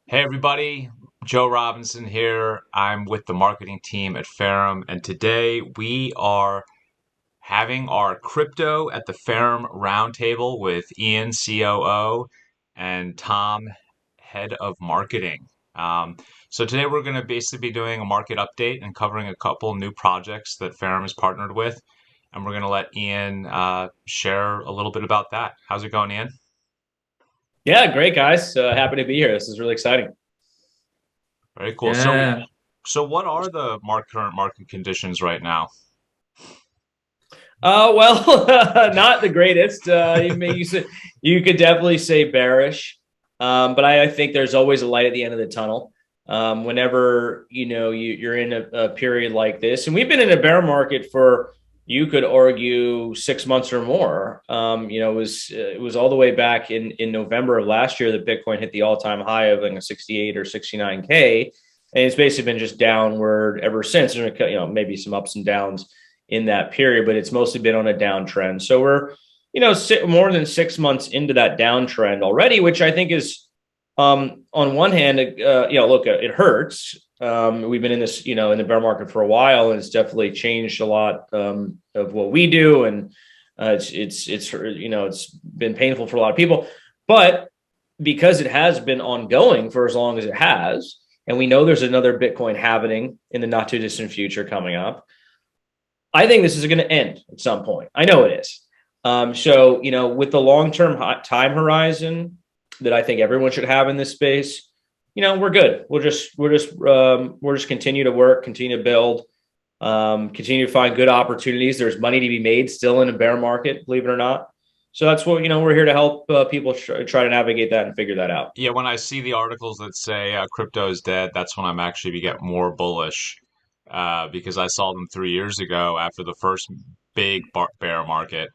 Hey everybody, Joe Robinson here. I'm with the marketing team at Ferrum, and today we are having our crypto at the Ferrum Roundtable with Ian, COO, and Tom, head of marketing. So today we're going to basically be doing a market update and covering a couple new projects that Ferrum has partnered with, and we're going to let Ian share a little bit about that. How's it going, Ian? Yeah, great guys. Happy to be here. This is really exciting. Very cool. So, Yeah. so what are the current market conditions right now? Well, not the greatest. You could definitely say bearish, but I think there's always a light at the end of the tunnel. Whenever you're in a period like this, and we've been in a bear market for, you could argue, 6 months or more. It was all the way back in November of last year that Bitcoin hit the all time high of like a 68 or 69K, and it's basically been just downward ever since. Maybe some ups and downs in that period, but it's mostly been on a downtrend. So we're, more than 6 months into that downtrend already, which I think is, on one hand, look, it hurts. We've been in this, in the bear market for a while, and it's definitely changed a lot of what we do, and it's been painful for a lot of people, but because it has been ongoing for as long as it has, and we know there's another Bitcoin happening in the not too distant future coming up. I think this is going to end at some point. I know it is. With the long-term time horizon that I think everyone should have in this space, we're good. We'll just continue to work, continue to build, continue to find good opportunities. There's money to be made still in a bear market, believe it or not. So that's what, we're here to help people try to navigate that and figure that out. Yeah, when I see the articles that say crypto is dead, that's when I'm actually get more bullish because I saw them 3 years ago after the first big bear market.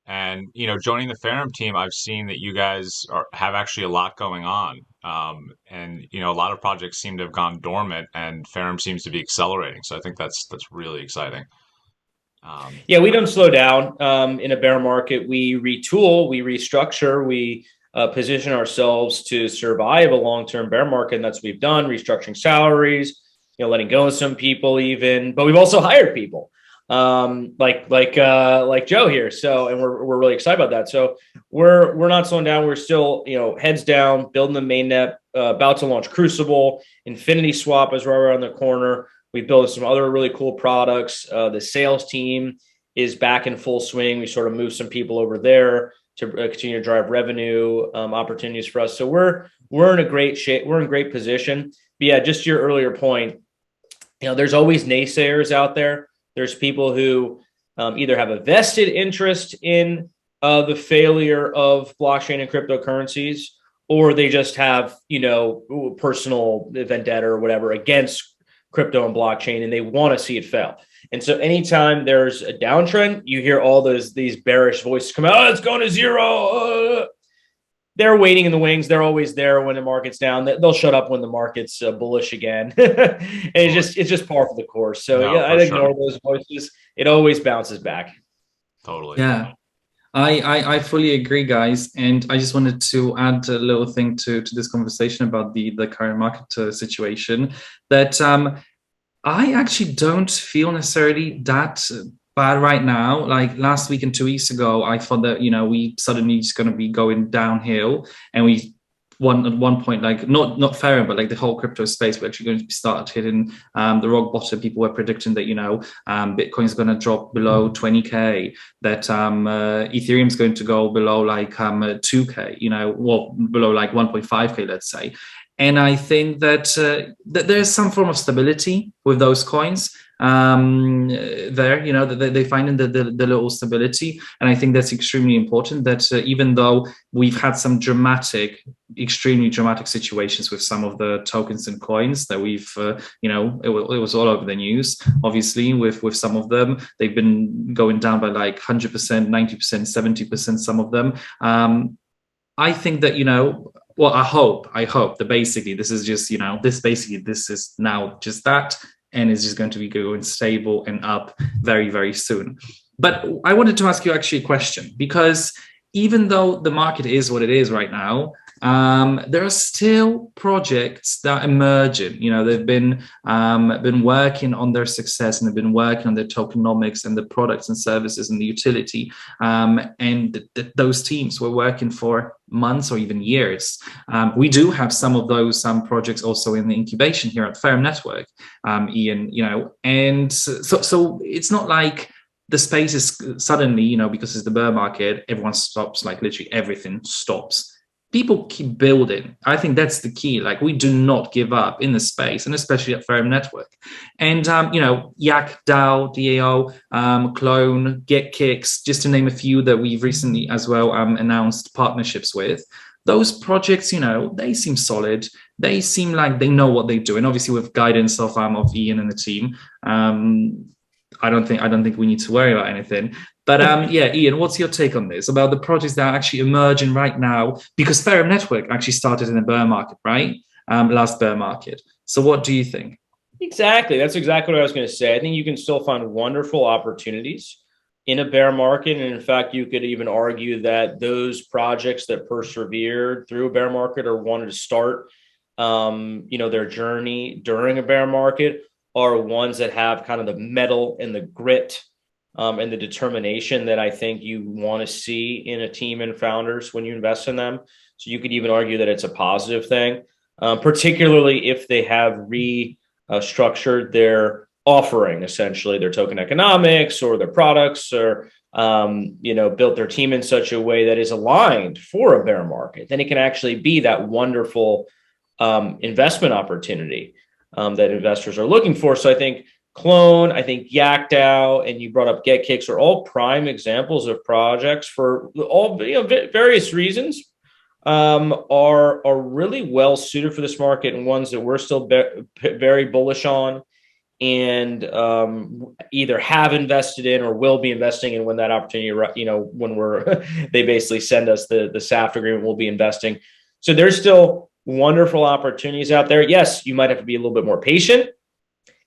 And joining the Ferrum team, I've seen that you guys have actually a lot going on, and a lot of projects seem to have gone dormant, and Ferrum seems to be accelerating. So I think that's really exciting. Yeah, we don't slow down in a bear market. We retool, we restructure, we position ourselves to survive a long-term bear market, and that's what we've done. Restructuring salaries, letting go of some people, even, but we've also hired people, like Joe here. So, and we're really excited about that. So we're not slowing down. We're still heads down, building the mainnet, about to launch Crucible. Infinity Swap is right around the corner. We built some other really cool products. The sales team is back in full swing. We sort of moved some people over there to continue to drive revenue opportunities for us. So we're in a great shape. We're in great position. But yeah, just to your earlier point, there's always naysayers out there. There's people who either have a vested interest in the failure of blockchain and cryptocurrencies, or they just have personal vendetta or whatever against crypto and blockchain, and they want to see it fail. And so anytime there's a downtrend, you hear all these bearish voices come out, oh, it's going to zero. They're waiting in the wings. They're always there when the market's down. They'll shut up when the market's bullish again. And it's just par for the course. So No, yeah, for I'd sure. ignore those voices. It always bounces back. Totally. Yeah. I fully agree, guys. And I just wanted to add a little thing to this conversation about the current market situation that I actually don't feel necessarily that bad right now. Like last week and 2 weeks ago, I thought that, we suddenly just going to be going downhill, and we at one point, like not Ferrum, but like the whole crypto space, we're actually going to be start hitting the rock bottom. People were predicting that Bitcoin is going to drop below 20K, that Ethereum is going to go below like 2K, well, below like 1.5K, let's say. And I think that there's some form of stability with those coins there, that they find in the little stability. And I think that's extremely important, that even though we've had some extremely dramatic situations with some of the tokens and coins that we've, it was all over the news, obviously, with some of them. They've been going down by like 100%, 90%, 70%, some of them. I think that, well, I hope that basically this is just, this is now just that, and it's just going to be going stable and up very, very soon. But I wanted to ask you actually a question, because even though the market is what it is right now, there are still projects that are emerging. They've been working on their success, and they've been working on their tokenomics and the products and services and the utility. And those teams were working for months or even years. We do have some of those projects also in the incubation here at Ferrum Network, Ian. And so it's not like the space is suddenly, because it's the bear market, everyone stops, like literally everything stops. People keep building. I think that's the key. Like, we do not give up in the space, and especially at Ferrum Network. And, YakDao, DAO, Klon, GetKicks, just to name a few that we've recently as well announced partnerships with. Those projects, they seem solid. They seem like they know what they do. And obviously with guidance of Ian and the team, I don't think we need to worry about anything. But yeah, Ian, what's your take on this, about the projects that are actually emerging right now? Because Ferrum Network actually started in a bear market, right? Last bear market. So what do you think? Exactly. That's exactly what I was going to say. I think you can still find wonderful opportunities in a bear market. And in fact, you could even argue that those projects that persevered through a bear market or wanted to start, their journey during a bear market are ones that have kind of the mettle and the grit and the determination that I think you want to see in a team and founders when you invest in them. So you could even argue that it's a positive thing, particularly if they have restructured their offering, essentially their token economics or their products, or built their team in such a way that is aligned for a bear market. Then it can actually be that wonderful investment opportunity that investors are looking for. So I think Klon, I think YakDao, and you brought up GetKicks are all prime examples of projects for all various reasons are really well suited for this market, and ones that we're still very bullish on, and either have invested in or will be investing in when that opportunity, when they basically send us the SAFT agreement, we'll be investing. So there's still wonderful opportunities out there. Yes, you might have to be a little bit more patient.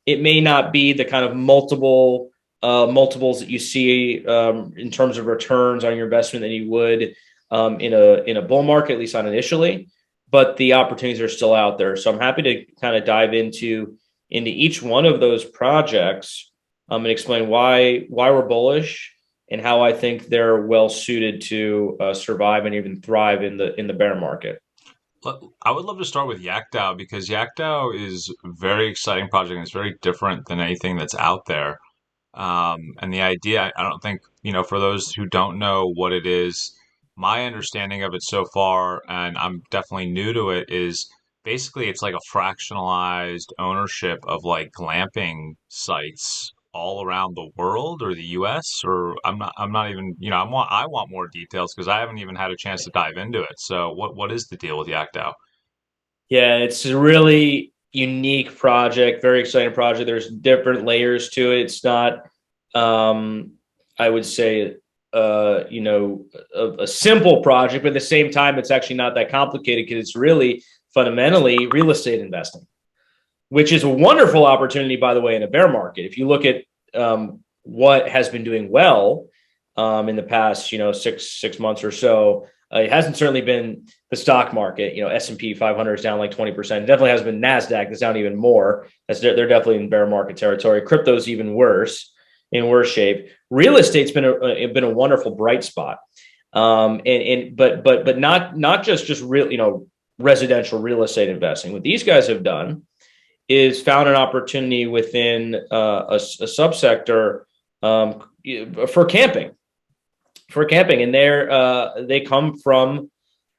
It may not be the kind of multiples that you see in terms of returns on your investment that you would in a bull market, at least not initially, but the opportunities are still out there. So I'm happy to kind of dive into each one of those projects and explain why we're bullish and how I think they're well suited to survive and even thrive in the bear market. I would love to start with YakDao, because YakDao is a very exciting project and it's very different than anything that's out there. And the idea, I don't think, for those who don't know what it is, my understanding of it so far, and I'm definitely new to it, is basically it's like a fractionalized ownership of like glamping sites all around the world or the US, or I'm not even, I want more details because I haven't even had a chance to dive into it. So what is the deal with YakDao? Yeah, it's a really unique project, very exciting project. There's different layers to it. It's not, I would say, a simple project, but at the same time, it's actually not that complicated because it's really fundamentally real estate investing, which is a wonderful opportunity, by the way, in a bear market. If you look at what has been doing well in the past, 6 months or so, it hasn't certainly been the stock market. S&P 500 is down like 20%. It definitely has been NASDAQ that's down even more. They're definitely in bear market territory. Crypto's even worse, in worse shape. Real estate's been a wonderful bright spot, but not just real residential real estate investing. What these guys have done is found an opportunity within a subsector for camping. And they come from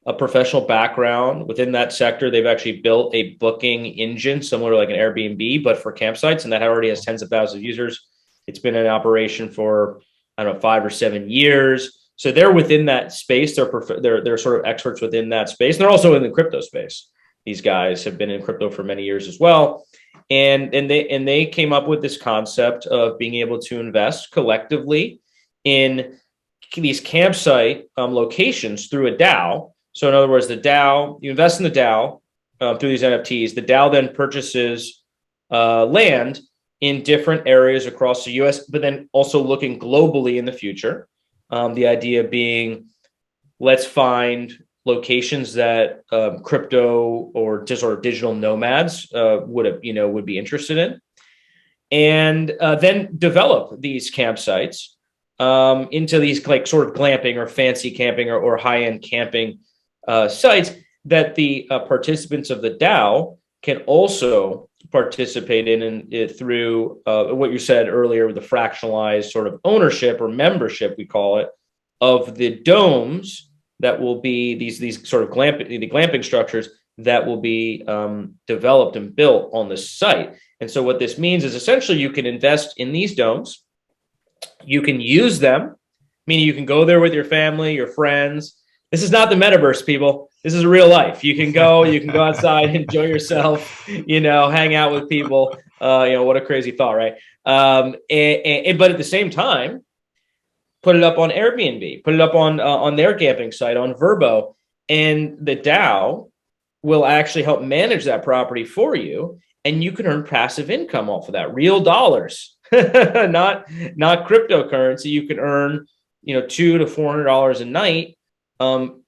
a professional background within that sector. They've actually built a booking engine similar to like an Airbnb, but for campsites, and that already has tens of thousands of users. It's been in operation for, I don't know, 5 or 7 years. So they're within that space. They're sort of experts within that space. And they're also in the crypto space. These guys have been in crypto for many years as well. And they came up with this concept of being able to invest collectively in these campsite locations through a DAO. So in other words, the DAO, you invest in the DAO through these NFTs. The DAO then purchases land in different areas across the US, but then also looking globally in the future. The idea being, let's find locations that crypto or just sort of digital nomads would be interested in, and then develop these campsites into these like sort of glamping or fancy camping or high-end camping sites that the participants of the DAO can also participate in through what you said earlier, the fractionalized sort of ownership or membership, we call it, of the domes that will be these sort of glamping structures that will be developed and built on the site. And so what this means is essentially you can invest in these domes, you can use them, meaning you can go there with your family, your friends. This is not the metaverse, people. This is real life. You can go outside, enjoy yourself, hang out with people. What a crazy thought, right? But at the same time, put it up on Airbnb, put it up on their camping site, on Vrbo, and the DAO will actually help manage that property for you, and you can earn passive income off of that, real dollars, not cryptocurrency. You can earn, $200 to $400 a night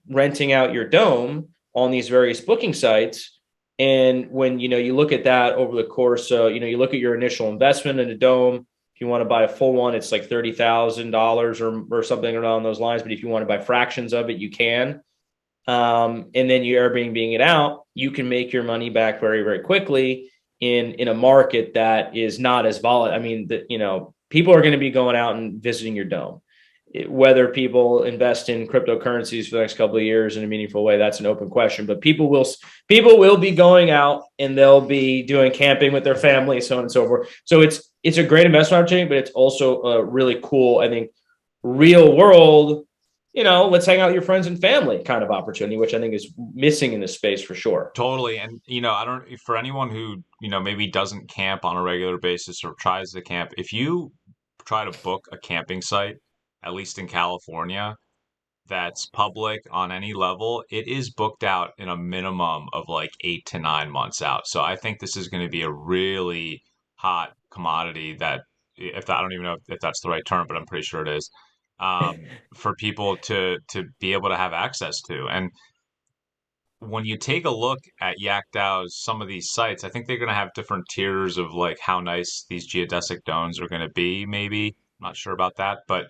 renting out your dome on these various booking sites. And when you look at that over the course, you look at your initial investment in a dome. If you want to buy a full one, it's like $30,000 or something around those lines. But if you want to buy fractions of it, you can. And then you Airbnb it out, you can make your money back very, very quickly in a market that is not as volatile. I mean, people are going to be going out and visiting your dome. Whether people invest in cryptocurrencies for the next couple of years in a meaningful way, that's an open question. But people will be going out and they'll be doing camping with their family, so on and so forth. So it's a great investment opportunity, but it's also a really cool, I think, real world, let's hang out with your friends and family kind of opportunity, which I think is missing in this space for sure. Totally. And, for anyone who, maybe doesn't camp on a regular basis or tries to camp, if you try to book a camping site, at least in California, that's public on any level, it is booked out in a minimum of like 8 to 9 months out. So I think this is going to be a really hot commodity that, I don't even know if that's the right term, but I'm pretty sure it is, for people to be able to have access to. And when you take a look at YakDAO's some of these sites, I think they're going to have different tiers of like how nice these geodesic domes are going to be, maybe. I'm not sure about that, but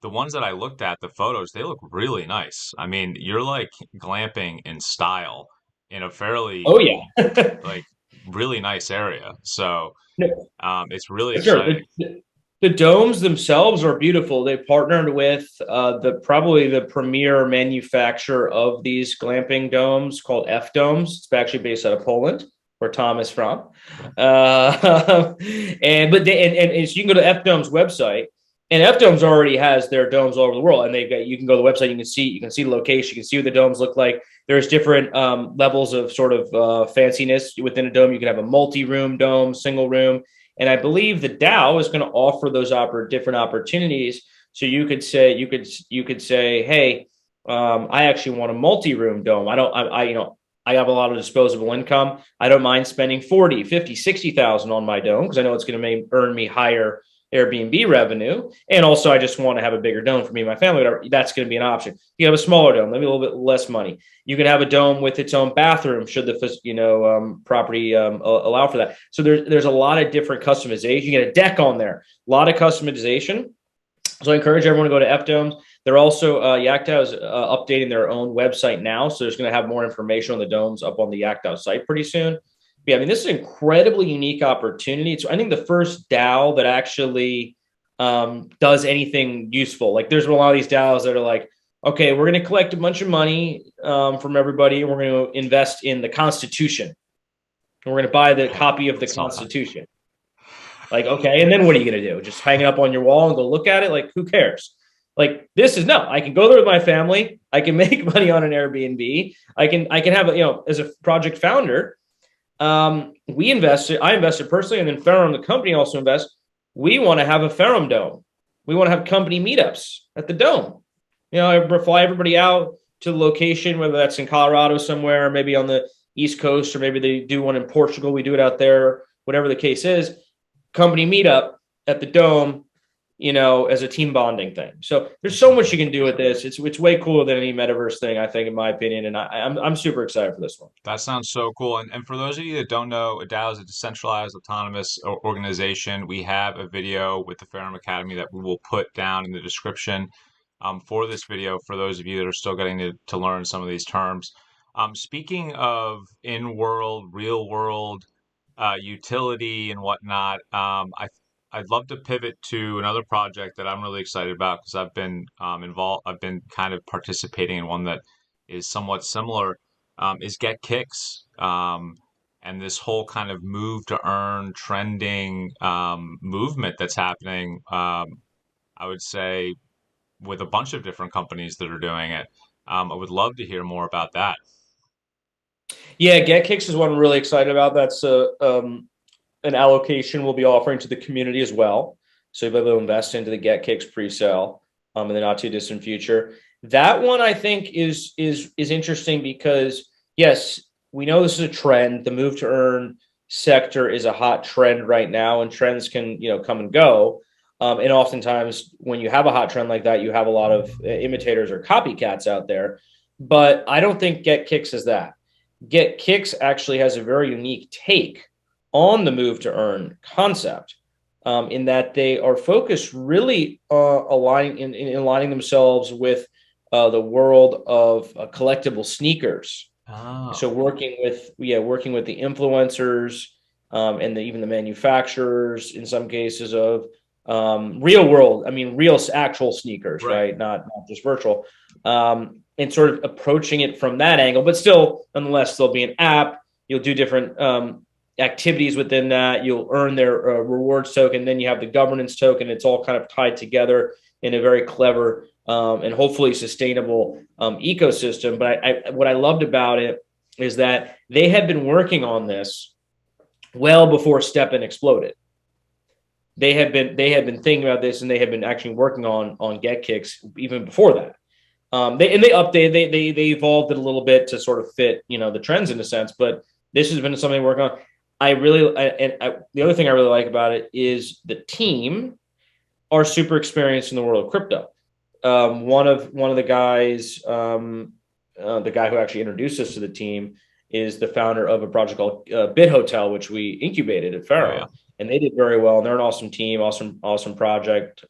the ones that I looked at, the photos, they look really nice. I mean, you're like glamping in style in a fairly, Oh yeah, like really nice area. So it's really sure. exciting. The domes themselves are beautiful. They partnered with probably the premier manufacturer of these glamping domes called F Domes. It's actually based out of Poland, where Tom is from. So you can go to F Domes website, and F Domes already has their domes all over the world. And you can go to the website, you can see the location, you can see what the domes look like. There's different levels of sort of fanciness within a dome. You can have a multi-room dome, single room. And I believe the DAO is going to offer those different opportunities. So you could say, hey, I actually want a multi-room dome. I have a lot of disposable income. I don't mind spending 40, 50, 60,000 on my dome because I know it's going to earn me higher Airbnb revenue. And also I just want to have a bigger dome for me and my family, whatever. That's going to be an option. You have a smaller dome, maybe a little bit less money. You can have a dome with its own bathroom should the property allow for that. So there's a lot of different customization. You get a deck on there, a lot of customization. So I encourage everyone to go to F Domes. They're also YakDao is updating their own website now, so there's going to have more information on the domes up on the YakDao site pretty soon. Yeah, I mean, this is an incredibly unique opportunity. It's, I think, the first DAO that actually does anything useful. Like, there's a lot of these DAOs that are like, okay, we're going to collect a bunch of money from everybody, and we're going to invest in the Constitution. And we're going to buy the copy of the Constitution. Like, okay, and then what are you going to do? Just hang it up on your wall and go look at it? Like, who cares? Like, this is I can go there with my family. I can make money on an Airbnb. I can have, as a project founder, I invested personally, and then Ferrum, the company, also invests. We want to have a Ferrum Dome. We want to have company meetups at the Dome. I fly everybody out to the location, whether that's in Colorado somewhere, maybe on the East Coast, or maybe they do one in Portugal. We do it out there, whatever the case is. Company meetup at the Dome. as a team bonding thing. So there's so much you can do with this. It's way cooler than any metaverse thing, I think, in my opinion. And I'm super excited for this one. That sounds so cool. And for those of you that don't know, DAO is a decentralized autonomous organization. We have a video with the Ferrum Academy that we will put down in the description for this video for those of you that are still getting to learn some of these terms. Speaking of in-world, real-world utility and whatnot, I'd love to pivot to another project that I'm really excited about because I've been involved. I've been kind of participating in one that is somewhat similar. Is Get Kicks, and this whole kind of move to earn trending movement that's happening. I would say with a bunch of different companies that are doing it. I would love to hear more about that. Yeah, Get Kicks is what I'm really excited about. That's an allocation we'll be offering to the community as well. So you'll be able to invest into the Get Kicks pre-sale in the not too distant future. That one I think is interesting because yes, we know this is a trend. The move to earn sector is a hot trend right now, and trends can come and go. And oftentimes when you have a hot trend like that, you have a lot of imitators or copycats out there. But I don't think Get Kicks is that. Get Kicks actually has a very unique take on the move to earn concept, in that they are focused really aligning themselves with the world of collectible sneakers. Oh. So working with the influencers, and even the manufacturers in some cases of real world, real actual sneakers, right? Not just virtual, and sort of approaching it from that angle, but still, nonetheless, there'll be an app. You'll do different activities within that. You'll earn their rewards token. Then you have the governance token. It's all kind of tied together in a very clever and hopefully sustainable ecosystem. But what I loved about it is that they had been working on this well before STEPN exploded. They had been thinking about this, and they had been actually working on Get Kicks even before that. They evolved it a little bit to sort of fit the trends in a sense, but this has been something to work on. The other thing I really like about it is the team are super experienced in the world of crypto. One of the guys, the guy who actually introduced us to the team, is the founder of a project called Bit Hotel, which we incubated at Ferrum. Oh, yeah. And they did very well. And they're an awesome team, awesome project,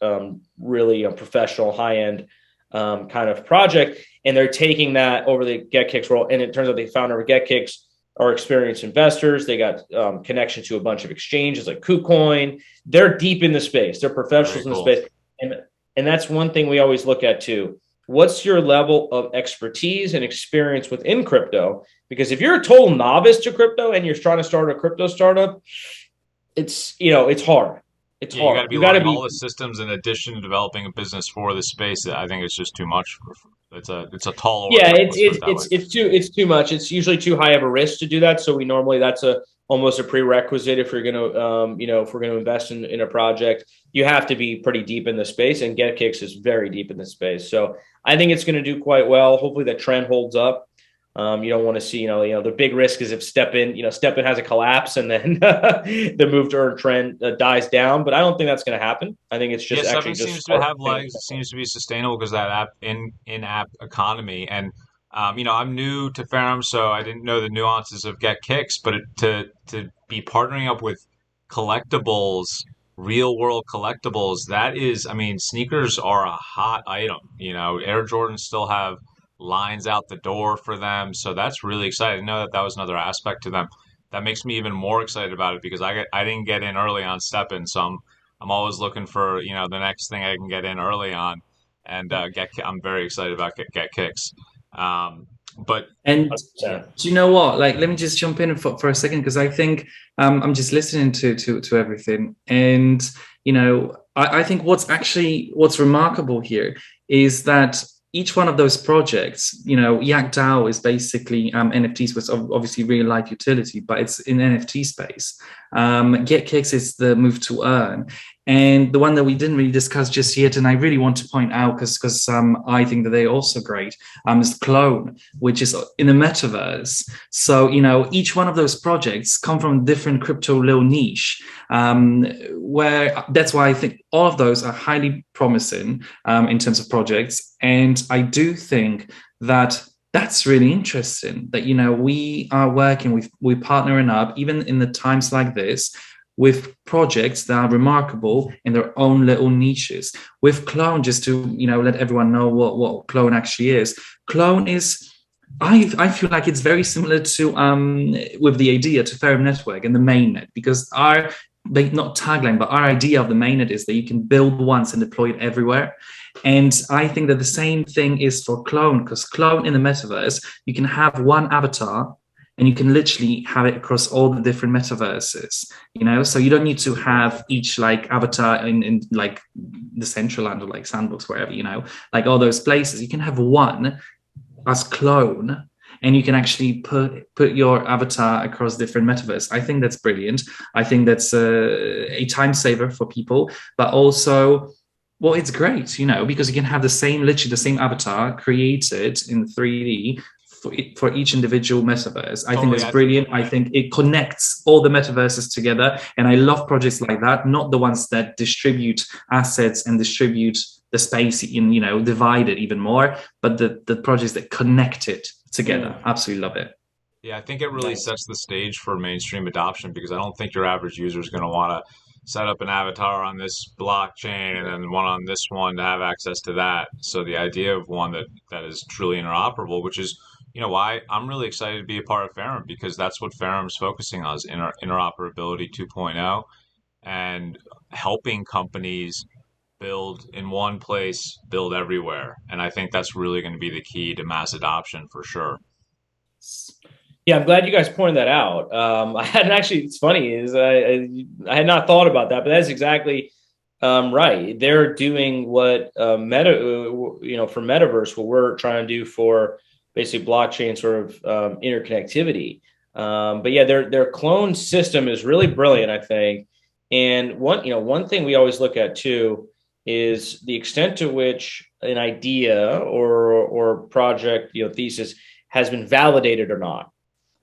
really a professional, high end kind of project. And they're taking that over the Get Kicks world. And it turns out the founder of Get Kicks are experienced investors. They got connection to a bunch of exchanges like KuCoin. They're deep in the space. They're professionals in the space. And that's one thing we always look at too. What's your level of expertise and experience within crypto? Because if you're a total novice to crypto and you're trying to start a crypto startup, it's hard. It's hard. You got to be all the systems in addition to developing a business for the space. I think it's just too much. It's a tall order. Yeah, it's too much. It's usually too high of a risk to do that. So that's almost a prerequisite if you're going to if we're going to invest in a project. You have to be pretty deep in the space, and Get Kicks is very deep in the space. So I think it's going to do quite well. Hopefully that trend holds up. You don't want to see, the big risk is if STEPN has a collapse and then the move to earn trend dies down. But I don't think that's going to happen. I think it's just STEPN seems to have legs. It seems to be sustainable because that app in-app economy. And I'm new to Ferrum, so I didn't know the nuances of Get Kicks. But to be partnering up with collectibles, real world collectibles, that is, sneakers are a hot item. Air Jordans still have lines out the door for them, so that's really exciting. I know that was another aspect to them that makes me even more excited about it because I didn't get in early on STEPN, so I'm always looking for the next thing I can get in early on, and I'm very excited about Get Kicks. But do you know what? Let me just jump in for a second because I think I'm just listening to everything, and I think what's remarkable here is that each one of those projects, YakDao is basically NFTs with obviously real life utility, but it's in NFT space. Get Kicks is the move to earn. And the one that we didn't really discuss just yet, and I really want to point out because I think that they're also great, is Klon, which is in the metaverse. So, you know, each one of those projects come from a different crypto little niche, where that's why I think all of those are highly promising in terms of projects. And I do think that that's really interesting that, you know, we are working, we're partnering up, even in the times like this, with projects that are remarkable in their own little niches. With Klon, just to, you know, let everyone know what Klon actually is. Klon is, I feel like it's very similar to with the idea to Ferrum Network and the mainnet, because our not tagline, but our idea of the mainnet is that you can build once and deploy it everywhere. And I think that the same thing is for Klon, because Klon in the metaverse, you can have one avatar and you can literally have it across all the different metaverses, you know? So you don't need to have each like avatar in like the Decentraland or like Sandbox, wherever, you know, like all those places. You can have one as Klon, and you can actually put your avatar across different metaverse. I think that's brilliant. I think that's a time saver for people, but also, well, it's great, you know, because you can have literally the same avatar created in 3D for each individual metaverse. I think it's brilliant. I think it connects all the metaverses together. And I love projects like that, not the ones that distribute assets and distribute the space in, you know, divide it even more, but the projects that connect it together. Absolutely love it. Yeah, I think it really sets the stage for mainstream adoption, because I don't think your average user is going to want to set up an avatar on this blockchain and then one on this one to have access to that. So the idea of one that is truly interoperable, which is, you know, why I'm really excited to be a part of Ferrum, because that's what Ferrum's focusing on, is interoperability 2.0, and helping companies build in one place, build everywhere. And I think that's really going to be the key to mass adoption for sure. Yeah, I'm glad you guys pointed that out. I hadn't actually. It's funny is I had not thought about that, but that's exactly right. They're doing what you know, for metaverse, what we're trying to do for basically blockchain sort of interconnectivity. But yeah, their clone system is really brilliant, I think. And one thing we always look at too is the extent to which an idea or project, you know, thesis has been validated or not.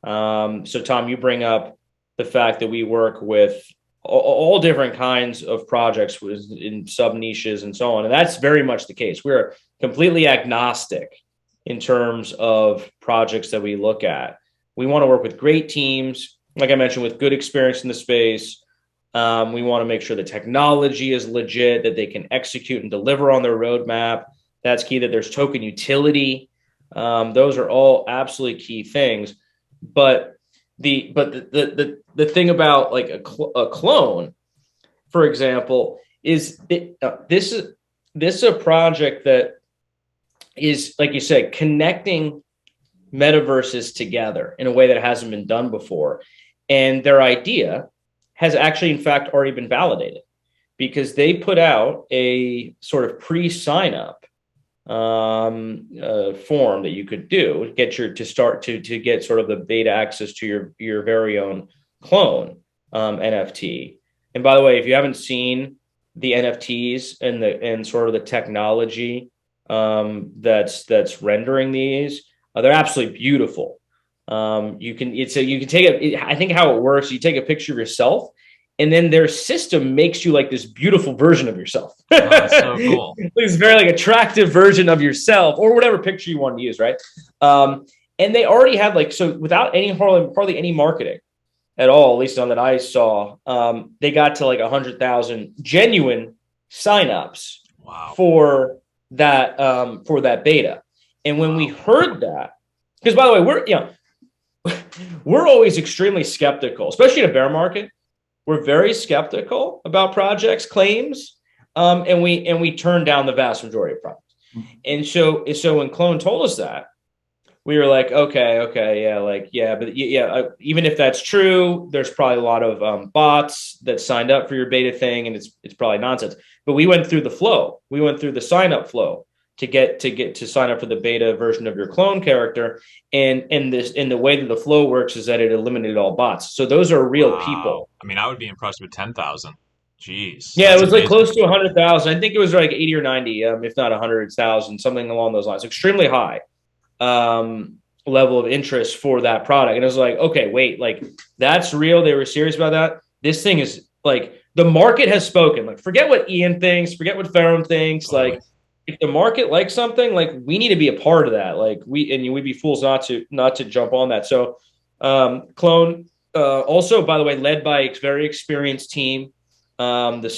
So Tom, you bring up the fact that we work with all different kinds of projects in sub niches and so on. And that's very much the case. We're completely agnostic in terms of projects that we look at. We want to work with great teams, like I mentioned, with good experience in the space. We want to make sure the technology is legit, that they can execute and deliver on their roadmap. That's key, that there's token utility. Those are all absolutely key things. But the thing about like a clone, for example, is this is a project that is, like you said, connecting metaverses together in a way that hasn't been done before. And their idea has actually, in fact, already been validated, because they put out a sort of pre-sign-up form that you could do to get sort of the beta access to your very own clone NFT. And by the way, if you haven't seen the NFTs and sort of the technology that's rendering these, they're absolutely beautiful. You can take I think how it works, you take a picture of yourself, and then their system makes you like this beautiful version of yourself. Oh, that's so cool. This very like attractive version of yourself, or whatever picture you want to use, right? And they already have without hardly any marketing at all, at least on that I saw, they got to like 100,000 genuine signups. Wow. for that beta. And when we heard that, because by the way, we're always extremely skeptical, especially in a bear market. We're very skeptical about projects' claims, and we turn down the vast majority of projects. And so when Klon told us that, we were like, okay, yeah, but even if that's true, there's probably a lot of bots that signed up for your beta thing, and it's probably nonsense. But we went through the flow. We went through the sign up flow to get to sign up for the beta version of your clone character, and the way that the flow works is that it eliminated all bots. So those are real people. I mean, I would be impressed with 10,000. Jeez, Yeah, it that's was like amazing. close to 100,000. I think it was like 80 or 90, if not 100,000, something along those lines. Extremely high level of interest for that product. And it was like, okay, wait, like that's real. They were serious about that. This thing is like the market has spoken. Like, forget what Ian thinks, forget what Ferrum thinks. Totally. Like, if the market likes something, like we need to be a part of that. Like we'd be fools not to jump on that. So, Klon, also by the way, led by a very experienced team. The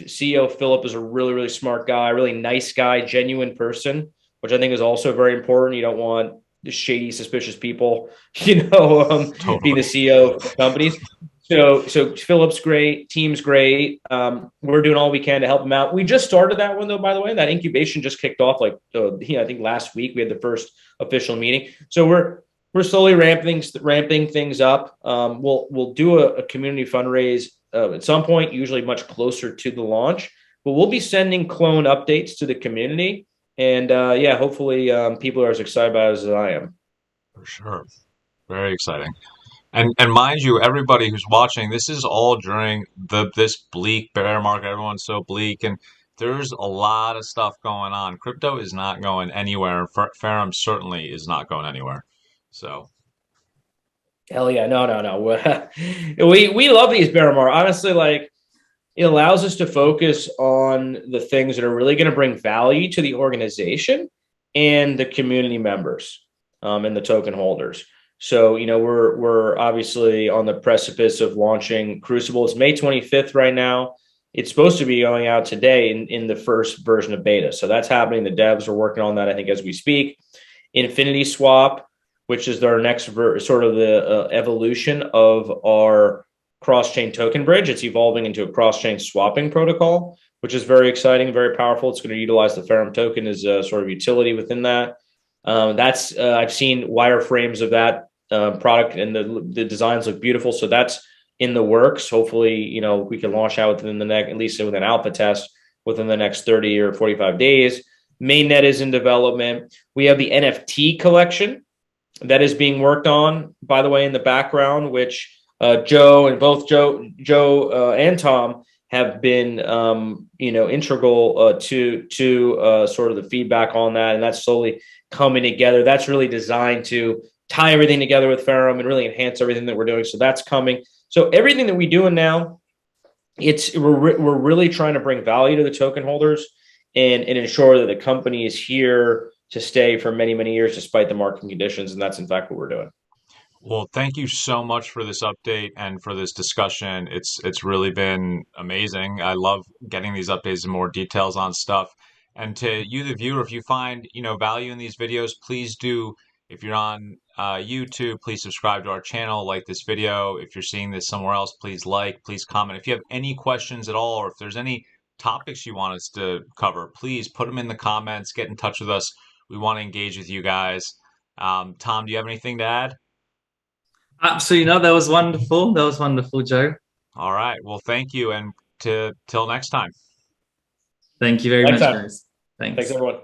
CEO Philip is a really, really smart guy, really nice guy, genuine person, which I think is also very important. You don't want the shady, suspicious people, being the CEO of companies. So Philip's great, team's great. We're doing all we can to help him out. We just started that one though, by the way. That incubation just kicked off like I think last week we had the first official meeting. So we're slowly ramping things up. We'll do a community fundraise at some point, usually much closer to the launch. But we'll be sending Klon updates to the community, and yeah, hopefully people are as excited about it as I am. For sure. Very exciting. And mind you, everybody who's watching, this is all during this bleak bear market. Everyone's so bleak, and there's a lot of stuff going on. Crypto is not going anywhere. Ferrum certainly is not going anywhere. So Hell yeah, no. We love these bear markets. Honestly, like it allows us to focus on the things that are really going to bring value to the organization and the community members, and the token holders. So, we're obviously on the precipice of launching Crucible. It's May 25th right now. It's supposed to be going out today in the first version of beta. So that's happening. The devs are working on that, I think, as we speak. Infinity Swap, which is our next sort of the evolution of our cross-chain token bridge. It's evolving into a cross-chain swapping protocol, which is very exciting, very powerful. It's going to utilize the Ferrum token as a sort of utility within that. I've seen wireframes of that product, and the designs look beautiful. So that's in the works. Hopefully, we can launch out within the next, at least with an alpha test within the next 30 or 45 days. Mainnet is in development. We have the NFT collection that is being worked on, by the way, in the background, which Joe and Tom have been, integral to sort of the feedback on that, and that's slowly coming together. That's really designed to tie everything together with Ferrum and really enhance everything that we're doing. So that's coming. So everything that we're doing now, we're really trying to bring value to the token holders and ensure that the company is here to stay for many, many years despite the market conditions. And that's in fact what we're doing. well, thank you so much for this update and for this discussion. It's really been amazing. I love getting these updates and more details on stuff. And to you, the viewer, if you find, value in these videos, please do. If you're on YouTube, please subscribe to our channel, like this video. If you're seeing this somewhere else, please like, please comment. If you have any questions at all, or if there's any topics you want us to cover, please put them in the comments. Get in touch with us. We want to engage with you guys. Tom, do you have anything to add? Absolutely not. That was wonderful. That was wonderful, Joe. All right. Well, thank you. And till next time. Thank you very Next much, time. guys. Thanks, Thanks. everyone.